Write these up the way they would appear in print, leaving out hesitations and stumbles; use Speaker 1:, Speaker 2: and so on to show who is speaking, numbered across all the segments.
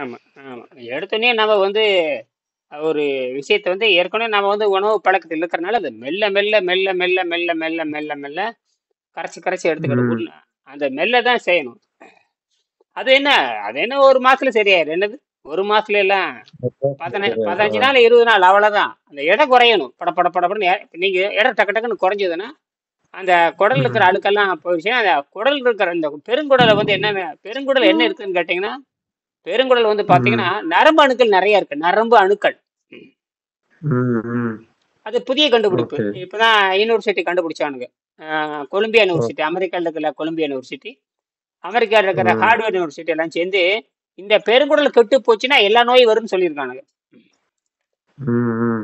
Speaker 1: ஆமா, ஆமா. எடுத்தோனே நம்ம வந்து ஒரு விஷயத்த வந்து ஏற்கனவே நம்ம வந்து உணவு பழக்கத்தில் இருக்கிறனால அது மெல்ல மெல்ல மெல்ல மெல்ல மெல்ல மெல்ல மெல்ல மெல்ல கரைச்சு கரைச்சு எடுத்துக்கணும்.
Speaker 2: ம்.
Speaker 1: அந்த மெல்ல தான் செய்யணும். அது என்ன அது என்ன ஒரு மாசத்துல சரியாயிரும். என்னது ஒரு மாசத்துல எல்லாம் 15
Speaker 2: ஆ.
Speaker 1: நாள் 20 நாள் அவ்வளவுதான். அந்த எடை குறையணும். பட பட படப்படன்னு நீங்க எடை டக்கு டக்குன்னு குறைஞ்சதுன்னா அந்த குடல்ல இருக்கிற
Speaker 2: ம்.
Speaker 1: அழுக்கெல்லாம் போயிடுச்சுன்னா அந்த குடல் இருக்கிற இந்த பெருங்குடலை வந்து என்ன பெருங்குடல் என்ன இருக்குன்னு கேட்டீங்கன்னா பெருங்குடல் வந்து பாத்தீங்கன்னா
Speaker 2: ம்.
Speaker 1: நரம்பு அணுக்கள் நிறைய இருக்கு. நரம்பு அணுக்கள்.
Speaker 2: ம். ம்.
Speaker 1: அது புதிய கண்டுபிடிப்பு.
Speaker 2: ஓகே.
Speaker 1: இப்பதான் யூனிவர்சிட்டி கண்டுபிடிச்சானுங்க. Columbia university,
Speaker 2: okay.
Speaker 1: அமெரிக்கால இருக்கிற கொலம்பியா யூனிவர்சிட்டி, அமெரிக்கால இருக்கிற
Speaker 2: ம்.
Speaker 1: ஹார்வர்ட் யூனிவர்சிட்டி எல்லாம் சேர்ந்து இந்த பெருங்குடல் கெட்டு போச்சுன்னா எல்லா நோயும் வரும்னு சொல்லியிருக்கானுங்க.
Speaker 2: ம். ம்.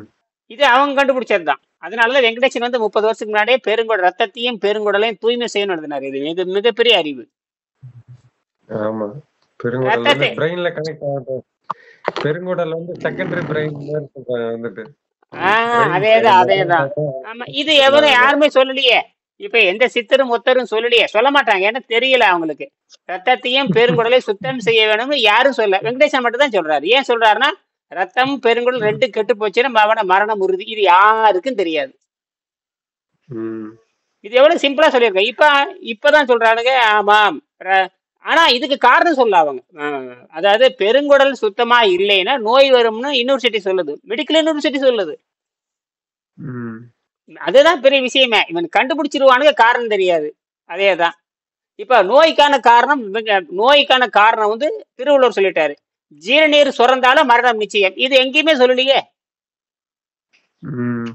Speaker 1: இது அவங்க கண்டுபிடிச்சது தான். அதனாலதான் வெங்கடேசன் வந்து 30 வருஷத்துக்கு முன்னாடியே பெருங்குடல் ரத்தத்தையும் பெருங்குடலையும் தூய்மை செய்யணும் எழுதினாரு. இது மிகப்பெரிய அறிவு.
Speaker 2: ஆமா. பெருங்குடல் வந்து
Speaker 1: ரத்தத்தை
Speaker 2: பிரெயின்ல கனெக்ட் ஆகுது. பெருங்குடல் வந்து செகண்டரி பிரெயின் சொல்றாங்க வந்துட்டு. பிரெயின்
Speaker 1: அதேதான்
Speaker 2: நிறைய
Speaker 1: அதேதான்.
Speaker 2: பார்த்தா
Speaker 1: ஆமா, இது எவரும் யாருமே சொல்லலையே. இப்ப எந்த சித்தரும் ஒத்தரும் சொல்லலையே, சொல்ல மாட்டாங்க. ஏன்னா தெரியல அவங்களுக்கு. ரத்தத்தையும் பெருங்குடலை சுத்தம் செய்ய வேணும்னு யாரும் சொல்ல, வெங்கடேசன் மட்டும் தான் சொல்றாரு. ஏன் சொல்றாருன்னா ரத்தம் பெருங்குடல் ரெண்டு கெட்டு போச்சுன்னா அவன மரணம் உறுதி. இது யாருக்கும் தெரியாது.
Speaker 2: ம்.
Speaker 1: இது எவ்வளவு சிம்பிளா சொல்லியிருக்கேன். இப்பதான் சொல்றானுங்க. ஆமாம். ஆனா இதுக்கு காரணம் சொல்ல அவங்க. அதாவது பெருங்குடல் சுத்தமா இல்லைன்னா நோய் வரும்னு யூனிவர்சிட்டி சொல்லுது, மெடிக்கல் யூனிவர்சிட்டி சொல்லுது.
Speaker 2: ம்.
Speaker 1: அதுதான் பெரிய விஷயமே. இவன் கண்டுபிடிச்சிருவானுங்க, காரணம் தெரியாது. அதேதான். இப்ப நோய்க்கான காரணம் வந்து திருவள்ளுவர் சொல்லிட்டாரு. ஜீரநீர் சுரந்தாலும் மரணம் நிச்சயம். இது எங்கேயுமே சொல்லலையே.
Speaker 2: ம்.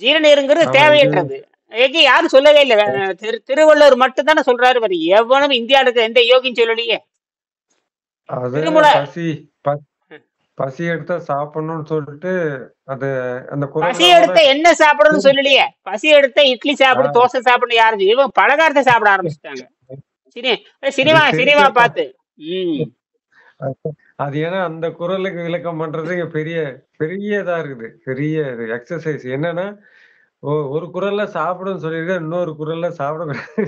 Speaker 1: ஜீரநீருங்கிறது
Speaker 2: ஆமா. இது
Speaker 1: தேவையற்றது. எங்க யாரும் சொல்லவே இல்லை. திருவள்ளுவர் மட்டும் தானே சொல்றாரு. வேற எவனும் இந்தியாவில் இருக்க எந்த யோகியும் சொல்லலையே.
Speaker 2: அது
Speaker 1: திருமூல
Speaker 2: பசி எடுத்தா சாப்பிடணும்னு சொல்லிட்டு அது அந்த
Speaker 1: பசி
Speaker 2: குறள்ல கூட
Speaker 1: எடுத்த என்ன சாப்பிடணும்னு சொல்லலையே. பசி எடுத்த இட்லி சாப்பிடு,
Speaker 2: ஆ,
Speaker 1: தோசை சாப்பிடணும் யாரும் இவன் பலகாரத்தை சாப்பிட ஆரம்பிச்சுட்டாங்க. சினி
Speaker 2: அது
Speaker 1: சினிமா சினிமா
Speaker 2: சிரிப்பே
Speaker 1: பார்த்து. ம்
Speaker 2: அது ஏன்னா அந்த குறளுக்கு விளக்கம் பண்றது இங்க பெரிய பெரிய இதா இருக்குது. பெரிய எக்ஸர்சைஸ் என்னன்னா, ஒரு குறள்ல சாப்பிடுன்னு சொல்லியிருக்காங்க. இன்னொரு குறள்ல சாப்பிடக்கூடாது.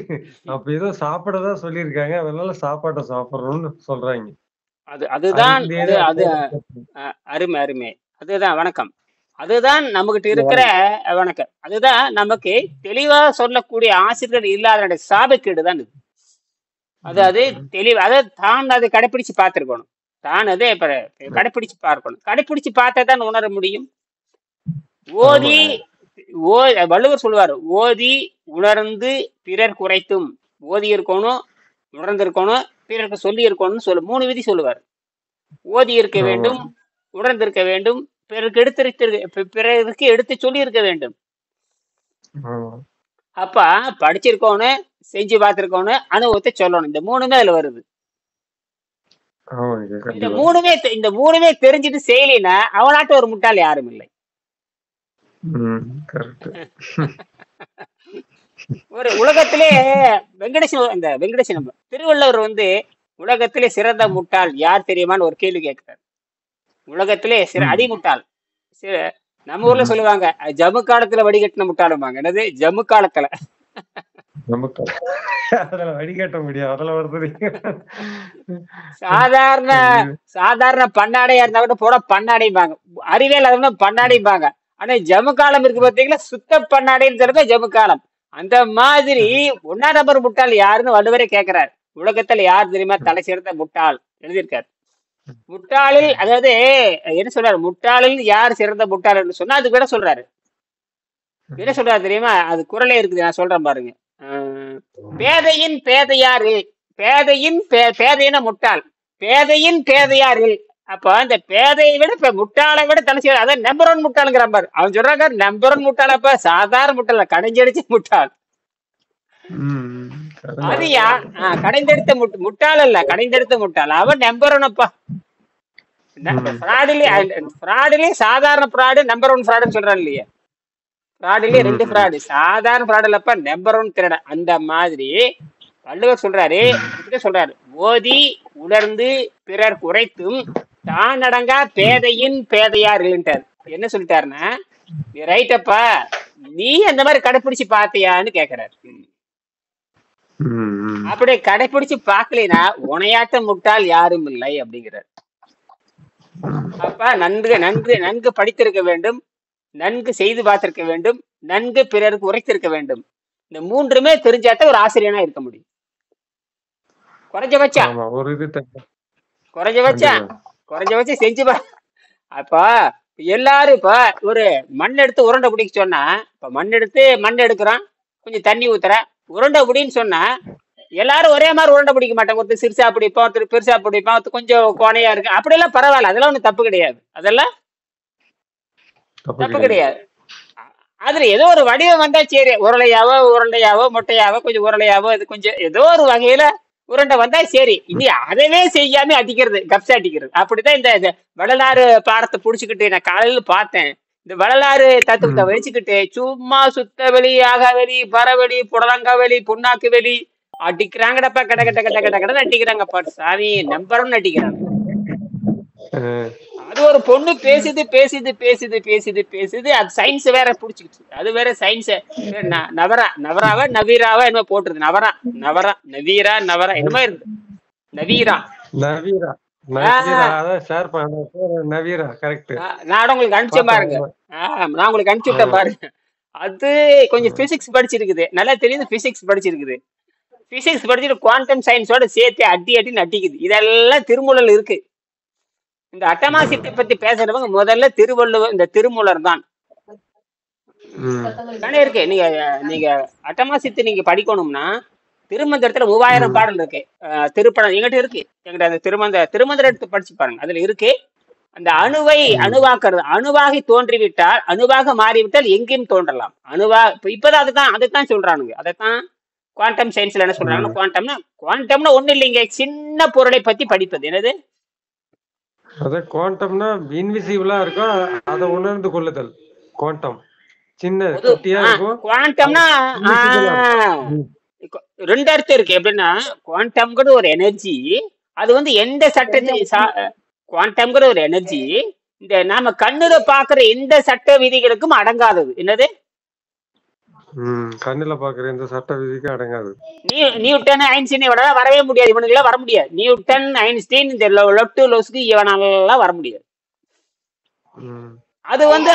Speaker 2: அப்ப ஏதோ சாப்பிட தான் சொல்லியிருக்காங்க. அதனால சாப்பாட்ட சாப்பிடுறோம்னு சொல்றாய்ங்க.
Speaker 1: அதுதான்
Speaker 2: அதுலயே
Speaker 1: அது
Speaker 2: தான்
Speaker 1: அது அருமை அருமை. அதுதான் வணக்கம். அதுதான் நம்மகிட்ட இருக்கிற வணக்கம். அதுதான் நமக்கு தெளிவா சொல்லக்கூடிய ஆசிரியர் இல்லாத சாபக்கேடு தான் இது. அதாவது
Speaker 2: ம்.
Speaker 1: தெளிவு அதை தான் அதை கடைப்பிடிச்சு பார்த்திருக்கணும். தான் அதை இப்ப கடைப்பிடிச்சு பார்க்கணும். கடைப்பிடிச்சு பார்த்தா தான் உணர முடியும். ஓதி
Speaker 2: ஆமாங்க.
Speaker 1: ஓ வள்ளுவர் சொல்லுவாரு, ஓதி உணர்ந்து பிறர் குறைத்தும். ஓதி இருக்கணும், உணர்ந்து இருக்கணும், பிறருக்கு சொல்லி இருக்கணும்னு சொல்லு 3 விதி சொல்லுவார். ஓதி இருக்க
Speaker 2: ஆமா.
Speaker 1: வேண்டும், உணர்ந்திருக்க வேண்டும், பிறருக்கு எடுத்து சொல்லி இருக்க வேண்டும்.
Speaker 2: ஆமா.
Speaker 1: அப்ப படிச்சிருக்கோன்னு, செஞ்சு பார்த்திருக்கோன்னு, அனுபவத்தை சொல்லணும். இந்த 3மே அதுல வருது.
Speaker 2: ஆமாங்க.
Speaker 1: இந்த
Speaker 2: கண்டிப்பா.
Speaker 1: மூணுமே இந்த மூணுமே தெரிஞ்சுட்டு செய்யலைன்னா அவனாட்ட ஒரு முட்டாள் யாரும் இல்லை.
Speaker 2: ம். கரெக்ட்.
Speaker 1: ஒரு உலகத்திலே வெங்கடேசன் திருவள்ளுவர் வந்து உலகத்திலே சிறந்த முட்டாள் யார் தெரியுமான்னு ஒரு கேள்வி கேட்கிறார். உலகத்திலே
Speaker 2: ம்.
Speaker 1: அடிமுட்டாள். நம்ம ஊர்ல
Speaker 2: ம்.
Speaker 1: சொல்லுவாங்க, ஜம்மு காலத்துல வடிகட்டின முட்டாளுமாங்க. என்னது ஜம்மு காலத்துல?
Speaker 2: நமக்கு அதுல வடிகட்ட முடியாது. அதுல வருது.
Speaker 1: சாதாரண சாதாரண பண்ணாடையா இருந்தா கூட போட பண்ணாடைம்பாங்க. அறிவே இல்லாதவங்க பண்ணாடைம்பாங்க. ஆனா ஜம்மு காலம் இருக்கு பாத்தீங்களா, சுத்த பண்ணாடைன்னு சொல்றது ஜம்மு காலம். அந்த மாதிரி 1ஆம் நம்பர் முட்டாள் யாருன்னு வள்ளுவரே கேட்கிறார். உலகத்துல யார் தெரியுமா தலை சிறந்த முட்டாள் எழுதியிருக்காரு. முட்டாளில் அதாவது என்ன சொல்றாரு, முட்டாளில் யார் சிறந்த முட்டாள் என்று சொன்னா அதுக்கு விட சொல்றாரு. என்ன சொல்றாரு தெரியுமா? அது குறளே இருக்குது, நான் சொல்றேன் பாருங்க. பேதையின் பேதையாரு, பேதையின முட்டாள், பேதையின் பேதையாரில். அப்ப இந்த பேதையை விட இப்ப முட்டாளை விட தலை செய்ய, அதான் நம்பர் 1 முட்டாளுங்கிற பாரு. அவன் சொல்றாங்க நம்பர் 1 முட்டாளப்ப சாதாரண முட்டாள், கடைஞ்சடிச்ச முட்டாள்.
Speaker 2: ம்.
Speaker 1: அது கடைந்தெடுத்த முட்டாள் அல்ல, கடைந்தெடுத்த முட்டாள். அவன் நம்பர் 1அப்பா. ஃப்ராடுலயே சாதாரண ஃப்ராடு, நம்பர் 1 ஃப்ராடுன்னு சொல்றான் இல்லையா? ஃப்ராடுலயே 2 ஃப்ராடு. சாதாரண ஃப்ராடு இல்லப்ப, நம்பர் 1 திருட. அந்த மாதிரி வள்ளுவர் சொல்றாரு, சொல்றாரு, ஓதி உணர்ந்து பிறர் குறைத்தும் தான் அடங்கா பேதையின் பேதையார் இல்லைன்ட்டார். என்ன சொல்லிட்டாருன்னா, நீ ரைட்டப்பா, நீ அந்த மாதிரி கடைப்பிடிச்சு பாத்தியான்னு கேக்குறாரு. அப்படி கடைப்பிடிச்சு பாக்கலைன்னா உனையாட்ட முட்டாள் யாரும் இல்லை அப்படிங்கிறார். அப்ப நன்கு நன்கு நன்கு படித்திருக்க வேண்டும், நன்கு செய்து பார்த்திருக்க வேண்டும், நன்கு பிறருக்கு உரைத்திருக்க வேண்டும். இந்த மூன்றுமே தெரிஞ்சாதான் ஒரு ஆசிரியனா இருக்க முடியும். குறைஞ்சபட்சம்
Speaker 2: ஆமா ஒரு இது
Speaker 1: குறைஞ்சபட்சம்
Speaker 2: கண்டிப்பா
Speaker 1: குறைஞ்சபட்சம் செஞ்சு பா. அப்ப எல்லாரும் இப்ப ஒரு மண் எடுத்து உருண்டை பிடிக்க சொன்னா, இப்ப மண் எடுக்கிறான், கொஞ்சம் தண்ணி ஊத்துற, உருண்டை பிடின்னு சொன்னா எல்லாரும் ஒரே மாதிரி உருண்டை பிடிக்க மாட்டாங்க. ஒருத்தர் சிறுசா பிடிப்பான், ஒருத்தர் பெருசா பிடிப்பான், ஒருத்தர் கொஞ்சம் கோணையா இருக்கு, அப்படியெல்லாம் பரவாயில்ல, அதெல்லாம் ஒன்றும் தப்பு கிடையாது, அதெல்லாம்
Speaker 2: தப்பு
Speaker 1: தப்பு
Speaker 2: கிடையாது.
Speaker 1: கிடையாது. அதுல ஏதோ ஒரு வடிவம் வந்தா சரி, உருண்டையாவோ மொட்டையாவோ கொஞ்சம் உருளையாவோ இது கொஞ்சம் ஏதோ ஒரு வகையில உருண்டை வந்தா சரி. இனி அதவே செய்யாம அடிக்கிறது, கப்சா அடிக்கிறது. அப்படிதான் இந்த வள்ளலாறு பாடத்தை புடிச்சுக்கிட்டு நான் காலையில பார்த்தேன். இந்த வள்ளலாறு தத்துவத்தை வச்சுக்கிட்டு சும்மா சுத்த வெளி, ஆகவெளி, பறவெளி, புடலங்காவெளி, புண்ணாக்கு வெளி அடிக்கிறாங்கடப்பா, கட கட்ட கட்ட கட்ட கடன்னு அடிக்கிறாங்கப்பா சாமி, நம்பர்னு அடிக்கிறாங்க. அது ஒரு பொண்ணு பேசுது பேசுது பேசுது பேசுது பேசுது, அது சயின்ஸ் வேற புடிச்சுக்கிச்சு, அது வேற சயின்ஸ். நவராவா நவீராவா என்னமோ போட்டுருது, நவரா நவீரா நவரா என்னமோ இருக்கு, நவீரா
Speaker 2: நவீரா அதான் ஷேர் பண்ண நவீரா கரெக்ட்.
Speaker 1: நான் உங்களுக்கு அனுப்பிச்ச பாருங்க, நான் உங்களுக்கு அனுப்பிச்சு விட்டேன் பாருங்க. அது கொஞ்சம் பிசிக்ஸ் படிச்சிருக்குது, நல்லா தெரியுது, பிசிக்ஸ் படிச்சிருக்குது. பிசிக்ஸ் படிச்சுட்டு குவாண்டம் சயின்ஸோட சேர்த்து அட்டின்னு அட்டிக்குது. இதெல்லாம் திருமூலல் இருக்கு. இந்த அட்டமாசியத்தை பத்தி பேசுறவங்க முதல்ல இந்த திருமூலர் தான் தானே இருக்கு. நீங்க அட்டமாசியத்தை நீங்க படிக்கணும்னா திருமந்திரத்துல 3000 பாடல் இருக்கு. திருப்பணம் எங்கிட்ட இருக்கு, எங்கிட்ட அந்த திருமந்திரம் எடுத்து படிச்சு பாருங்க, அதுல இருக்கு. அந்த அணுவை அணுவாக்குறது, அணுவாகி தோன்றிவிட்டால், அணுவாக மாறிவிட்டால் எங்கேயும் தோன்றலாம். இப்பதான் அதைத்தான் சொல்றானுங்க. அதைத்தான் குவாண்டம் சயின்ஸ்ல என்ன சொல்றாங்கன்னா, குவாண்டம்னா ஒண்ணு இல்லைங்க, சின்ன பொருளை பத்தி படிப்பது. என்னது
Speaker 2: அதான் குவாண்டம்னா இன்விசிபிளா இருக்கும், அதை உணர்ந்து கொள்ளுதல். குவாண்டம் சின்ன குட்டியா இருக்கும்.
Speaker 1: குவாண்டம்னா ரெண்டு அர்த்தம் இருக்கு. எப்படின்னா குவாண்டம்ங்கிற ஒரு எனர்ஜி, அது வந்து எந்த குவாண்டம்ங்கிற ஒரு எனர்ஜி இந்த நாம கண்ணுல பாக்குற எந்த சட்ட விதிகளுக்கும் அடங்காதது. என்னது
Speaker 2: கண்ணுல பாக்குற எந்த சட்ட விதிக்கும் அடங்காது.
Speaker 1: நியூட்டன் ஐன்ஸ்டீன் இவனால வரவே முடியாது, இவனுக்கு வர முடியாது. நியூட்டன் ஐன்ஸ்டீன் இந்த லொட்டு லொஸ்க்கு இவனால வர முடியாது. அது வந்து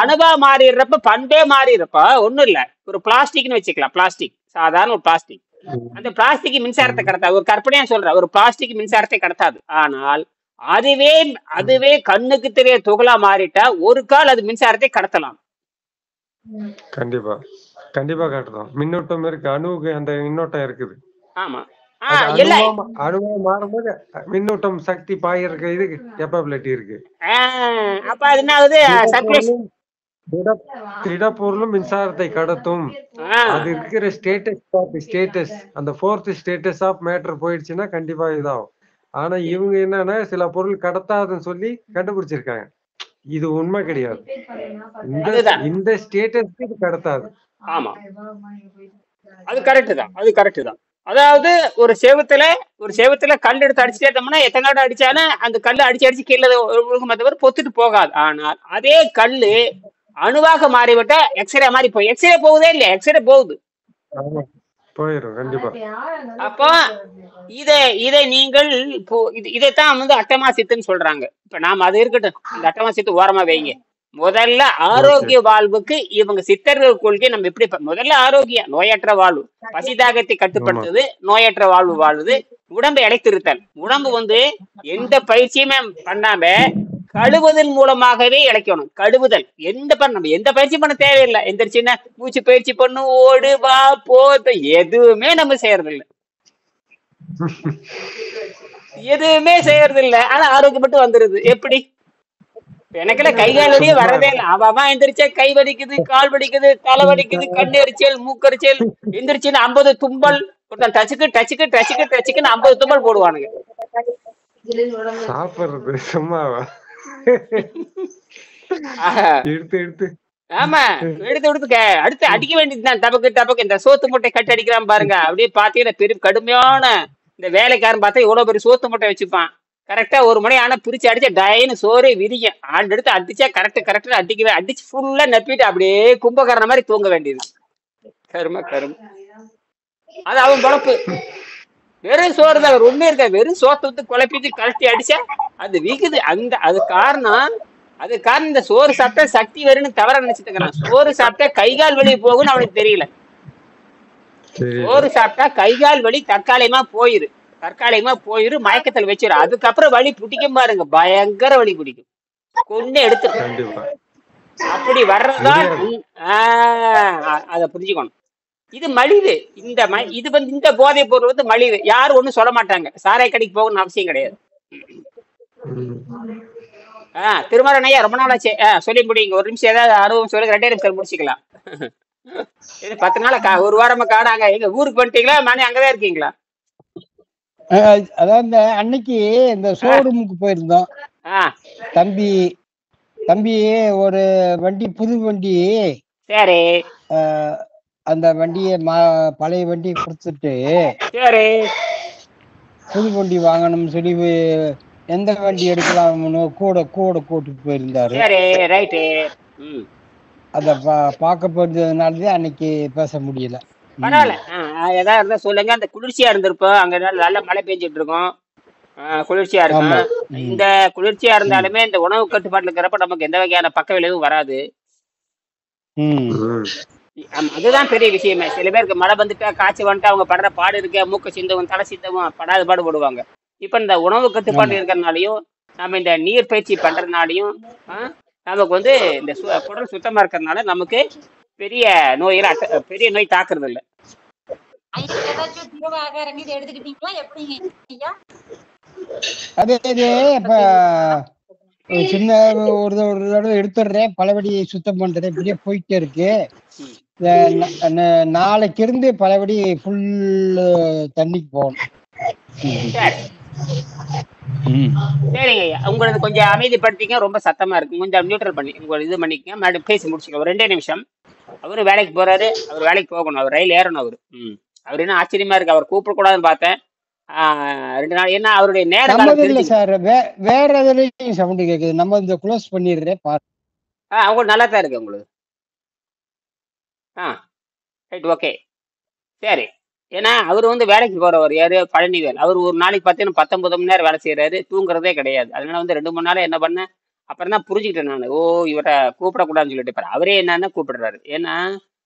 Speaker 1: அணுவா மாறிடுறப்ப, பண்பே மாறிடுறப்ப ஒண்ணும் இல்ல. ஒரு பிளாஸ்டிக்னு வச்சுக்கலாம், பிளாஸ்டிக் சாதாரண ஒரு பிளாஸ்டிக், அந்த பிளாஸ்டிக் மின்சாரத்தை கடத்தாது. ஒரு கற்பனையா சொல்ற, ஒரு பிளாஸ்டிக் மின்சாரத்தை கடத்தாது. ஆனால் அதுவே கண்ணுக்கு தெரிய துகளா மாறிட்டா ஒரு கால் அது மின்சாரத்தை கடத்தலாம்.
Speaker 2: கண்டிப்பா கண்டிப்பா காட்டுறோம். மின்னோட்டம் இருக்கு, அணுவுக்கு அந்த மின்னோட்டம் இருக்குது.
Speaker 1: ஆமா,
Speaker 2: அணுவா மாறும்போது மின்னோட்டம் சக்தி பாயிருக்கு, இது கேப்பபிலிட்டி இருக்கு.
Speaker 1: அப்ப அது என்ன ஆகுது,
Speaker 2: திடப்பொருளும் மின்சாரத்தை கடத்தும். அது இருக்கிற ஸ்டேட்டஸ் அந்த ஃபோர்த் ஸ்டேட்டஸ் ஆஃப் மேட்டர் போயிடுச்சுன்னா கண்டிப்பா இதாகும். ஆனா இவங்க என்னன்னா சில பொருள் கடத்தாதுன்னு சொல்லி கண்டுபிடிச்சிருக்காங்க. இது உண்மை கிடையாது, இந்த ஸ்டேட்டஸ்க்கு இது கடத்தாது.
Speaker 1: ஆமா, அது கரெக்ட் தான். அதாவது ஒரு செவத்துல கல் எடுத்து அடிச்சுட்டே இருந்தோம்னா எத்தனை நாடு அடிச்சாலும் அந்த கல்லு அடிச்சு கீழே தவிர பொத்துட்டு போகாது. ஆனால் அதே கல்லு அணுவாக மாறிவிட்டா எக்ஸ்ரே மாதிரி எக்ஸ்ரே போகுதே இல்லையா, எக்ஸ்ரே போகுது,
Speaker 2: போயிடும் கண்டிப்பா.
Speaker 1: அப்போ இதை நீங்கள் இதைத்தான் வந்து அட்டமாசித்துன்னு சொல்றாங்க. இப்ப நாம அது இருக்கட்டும், இந்த அட்டமாசித்து ஓரமா வைங்க. முதல்ல ஆரோக்கிய வாழ்வுக்கு இவங்க சித்தர்கள் கொள்கை நம்ம எப்படி, முதல்ல ஆரோக்கியம், நோயற்ற வாழ்வு, பசிதாகத்தை கட்டுப்படுத்துது, நோயற்ற வாழ்வு வாழுது, உடம்பை இழைத்திருத்தல். உடம்பு வந்து எந்த பயிற்சியுமே பண்ணாம கழுவுதல் மூலமாகவே இழைக்கணும். கழுவுதல் நம்ம எந்த பயிற்சி பண்ண தேவையில்லை. எந்த சின்ன மூச்சு பயிற்சி பண்ணு, ஓடு வா போது, எதுவுமே நம்ம செய்யறதில்லை, எதுவுமே செய்யறதில்லை. ஆனா ஆரோக்கியம் மட்டும் வந்துருது. எப்படி? எனக்குல கை கால் வலியே வரதே இல்லை. அவன் எந்திரிச்சா கை வலிக்குது, கால் வலிக்குது, தலை வலிக்குது, கண்ணெரிச்சல், மூக்கரிச்சல், எந்திரிச்சுன்னு 50 தும்பல், டச்சுக்குன்னு 50 தும்பல் போடுவானுங்க.
Speaker 2: சாப்பிடுறது சும்மாவா?
Speaker 1: ஆமா, எடுத்து அடுத்து அடிக்க வேண்டியதுதான், டபக்கு. இந்த சோத்து மூட்டை கட்டி அடிக்கிறான் பாருங்க, அப்படியே பாத்தீங்கன்னா பெரிய கடுமையான இந்த வேலைக்காரன் பார்த்தா இவ்வளவு பெரிய சோத்து மூட்டை வச்சுப்பான். கரெக்டா 1 மணி ஆனா பிரிச்சு அடிச்சா டயன்னு சோறே விரியும். ஆண்டு எடுத்து அடிச்சா கரெக்ட் அடிச்சு ஃபுல்லா நப்பிட்டு அப்படியே கும்பகரண மாதிரி தூங்க வேண்டியது. கரும அது அவன் பொழப்பு. வெறும் சோறு தான், ஒண்ணு இருக்க, வெறும் சோத்தை வந்து குழப்பிட்டு கழட்டி அடிச்சா அது விக்குது. அந்த அது காரணம் இந்த சோறு சாப்பிட்டா சக்தி வரும்னு தவற நினைச்சிட்டு இருக்கிறான். சோறு சாப்பிட்டா கை கால் வலி போகும்னு அவனுக்கு தெரியல.
Speaker 2: தெரியல.
Speaker 1: சோறு சாப்பிட்டா கை கால் வலி தற்காலிகமா போயிரு, மயக்கத்தில் வச்சிரு. அதுக்கப்புறம் வலி பிடிக்கும் பாருங்க, பயங்கர வலி பிடிக்கும், கொண்டு எடுத்துரும்.
Speaker 2: கண்டிப்பா
Speaker 1: அப்படி வர்றதுதான்
Speaker 2: முடியாது.
Speaker 1: அத புரிஞ்சுக்கணும். இது மலிவு. இது வந்து இந்த போதைப் பொருள் வந்து மலிவு. யாரும் ஒண்ணும் சொல்ல மாட்டாங்க. சாராய கடைக்கு போகணும்னு அவசியம் கிடையாது.
Speaker 2: ம்.
Speaker 1: திருமணம் ஐயா ரொம்ப நாள் ஆச்சு. சொல்லி முடியுங்க. ஒரு நிமிஷம் ஏதாவது அனுபவம் சொல்லுங்க, 2 நிமிஷம் முடிச்சுக்கலாம். இது 10 நாள் ஒரு வாரமா காணாங்க. எங்க ஊருக்கு வந்துட்டீங்களா? நானே அங்கதான் இருக்கீங்களா?
Speaker 3: அதான் இந்த அன்னைக்கு இந்த ஷோரூமுக்கு போயிருந்தோம். தம்பி ஒரு வண்டி, புது வண்டி.
Speaker 1: சரி.
Speaker 3: அந்த வண்டியை பழைய வண்டி கொடுத்துட்டு
Speaker 1: சரி
Speaker 3: புது வண்டி வாங்கணும்னு சொல்லி எந்த வண்டி எடுக்கலாம்னு கூட கூட்டிட்டு போயிருந்தாரு.
Speaker 1: சரி, ரைட்டு.
Speaker 3: அத பார்க்க போறதுனாலதான் அன்னைக்கு பேச முடியல.
Speaker 1: பரவாயில்ல, ஏதாவது இருந்தா சொல்லுங்க. அந்த குளிர்ச்சியா இருந்திருப்போம், அங்க நல்ல மழை பெஞ்சிட்டு இருக்கும், குளிர்ச்சியா இருக்கும். இந்த குளிர்ச்சியா இருந்தாலுமே இந்த உணவு கட்டுப்பாட்டுல இருக்கிறப்ப நமக்கு எந்த வகையான பக்க விளைவும் வராது. அதுதான் பெரிய விஷயமே. சில பேருக்கு மழை வந்துட்டா, காய்ச்சி வந்துட்டா அவங்க படுற பாடு இருக்க, மூக்க சிந்தவும் தலை சிந்தவும் படாத பாடு போடுவாங்க. இப்ப இந்த உணவு கட்டுப்பாடு இருக்கிறதுனாலையும் நம்ம இந்த நீர் பயிற்சி பண்றதுனாலையும் நமக்கு வந்து இந்த குடல் சுத்தமா இருக்கிறதுனால நமக்கு பெரிய நோய் தாக்குறது இல்லை.
Speaker 3: அதே இப்ப சின்ன ஒரு தடவை எடுத்துடுறேன், பலபடி சுத்தம் பண்றேன், இப்படியே போயிட்டே இருக்கு. நாளைக்கு இருந்து பலபடி ஃபுல் தண்ணிக்கு போகணும்.
Speaker 1: சரிங்க ஐயா, உங்களுக்கு கொஞ்சம் அமைதிப்படுத்திங்க, ரொம்ப சத்தமா இருக்கு, கொஞ்சம் நியூட்ரல் பண்ணி இது பண்ணிக்கங்க. மறுபடியும் பேசி முடிச்சுக்க ஒரு 2 நிமிஷம். அவரு வேலைக்கு போறாரு, அவர் வேலைக்கு போகணும், அவர் ரயில் ஏறணும். அவர் என்ன ஆச்சரியமா இருக்கு, அவர் கூப்பிடக்கூடாதுன்னு பார்த்தேன் 2 நாள். என்ன அவருடைய நேரம்
Speaker 3: சார், வேற எதுலயும் சவுண்ட் கேக்குது. நம்ம இந்த க்ளோஸ் பண்ணிடுறேன் பாரு.
Speaker 1: உங்களுக்கு நல்லா தான் இருக்கு உங்களுக்கு. ரைட், ஓகே, சரி. ஏன்னா அவர் வந்து வேலைக்கு போறவர் யாரு, பழனிவேல். அவர் ஒரு நாளைக்கு 19 மணி நேரம் வேலை செய்யறாரு, தூங்குறதே கிடையாது. அதனால வந்து 2 3 நாள் என்ன பண்ண, அப்புறம் தான் புரிஞ்சுக்கிட்டேன் நான். இவரை கூப்பிடக்கூடாதுன்னு சொல்லிட்டு அவரே என்னன்னா கூப்பிடுறாரு. ஏன்னா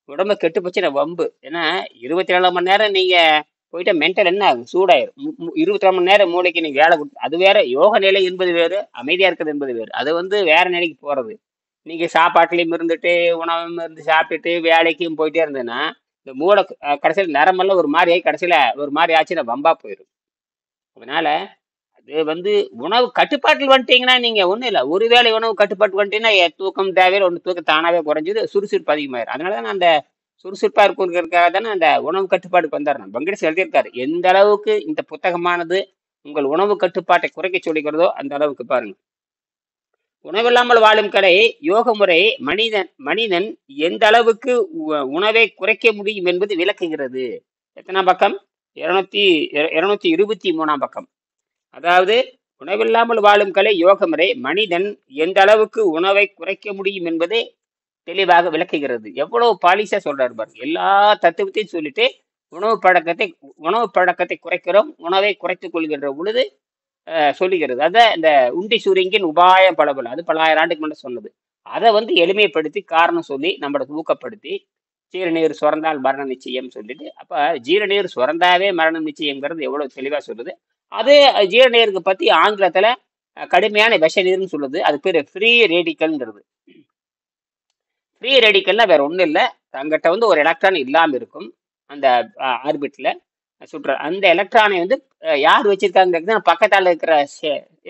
Speaker 1: உடம்பு கெட்டு போச்சு வம்பு. ஏன்னா 24 மணி நேரம் நீங்க போயிட்டு மென்டல் என்ன ஆகும், சூடாயிரும். 24 மணி நேரம் மூளைக்கு நீங்க வேலை கொடுத்து, அது வேற. யோக நிலை என்பது வேறு, அமைதியா இருக்கிறது என்பது வேறு. அது வந்து வேற நிலைக்கு போறது. நீங்க சாப்பாட்டுலயும் இருந்துட்டு, உணவும் இருந்து சாப்பிட்டுட்டு, வேலைக்கும் போயிட்டே இருந்ததுன்னா இந்த மூளை கடைசியில் நரம்பெல்லாம் ஒரு மாதிரி ஆகி கடைசியில ஒரு மாதிரி ஆச்சுன்னா வம்பா போயிடும். அதனால அது வந்து உணவு கட்டுப்பாட்டில் வந்துட்டீங்கன்னா நீங்க ஒண்ணும் இல்லை. ஒருவேளை உணவு கட்டுப்பாட்டு வந்துட்டீங்கன்னா தூக்கம் தேவையில்லை, ஒன்று தூக்கம் தானாவே குறைஞ்சது, சுறுசுறுப்பு அதிகமாயிரும். அதனாலதான் அந்த சுறுசுறுப்பா இருக்குங்கிறதுக்காக தானே அந்த உணவு கட்டுப்பாடுக்கு வந்தார். வெங்கடேஷ் எழுதியிருக்காரு, எந்த அளவுக்கு இந்த புத்தகமானது உங்கள் உணவு கட்டுப்பாட்டை குறைக்க சொல்லிக்கிறதோ அந்த அளவுக்கு பாருங்க. உணவில்லாமல் வாழும் கலை யோக முறை மனிதன் எந்த அளவுக்கு உணவை குறைக்க முடியும் என்பது விளக்குகிறது. எத்தனாம் பக்கம்? 223ஆம் பக்கம். அதாவது உணவில்லாமல் வாழும் கலை யோக முறை மனிதன் எந்த அளவுக்கு உணவை குறைக்க முடியும் என்பதை தெளிவாக விளக்குகிறது. எவ்வளவு பாலிசா சொல்றாரு பாருங்க. எல்லா தத்துவத்தையும் சொல்லிட்டு உணவு பழக்கத்தை குறைக்கிறோம், உணவை குறைத்துக் கொள்கின்ற பொழுது சொல்லுகிறது. அத இந்த உண்டி சூரியங்கின் உபாயம் பலபல, அது பல்லாயிரம் ஆண்டுக்கு முன்னாடி சொன்னது. அதை வந்து எளிமைப்படுத்தி காரணம் சொல்லி நம்மளை ஊக்கப்படுத்தி, ஜீரநீர் சுரந்தால் மரணம் நிச்சயம் சொல்லிட்டு, அப்ப ஜீரநீர் சுரந்தாவே மரணம் நிச்சயம்ங்கிறது எவ்வளவு தெளிவா சொல்லுது. அது ஜீரநீருக்கு பத்தி ஆங்கிலத்துல கடுமையான விஷ நீர்னு சொல்லுது. அது பேரு ஃப்ரீ ரேடிக்கல்ங்கிறது. ஃப்ரீ ரேடிக்கல்னா வேற ஒண்ணும் இல்லை, தங்கிட்ட வந்து ஒரு எலக்ட்ரான் இல்லாம இருக்கும் அந்த ஆர்பிட்ல சுற்ற. அந்த எலக்ட்ரானை வந்து யார் வச்சிருக்காங்க, பக்கத்தால இருக்கிற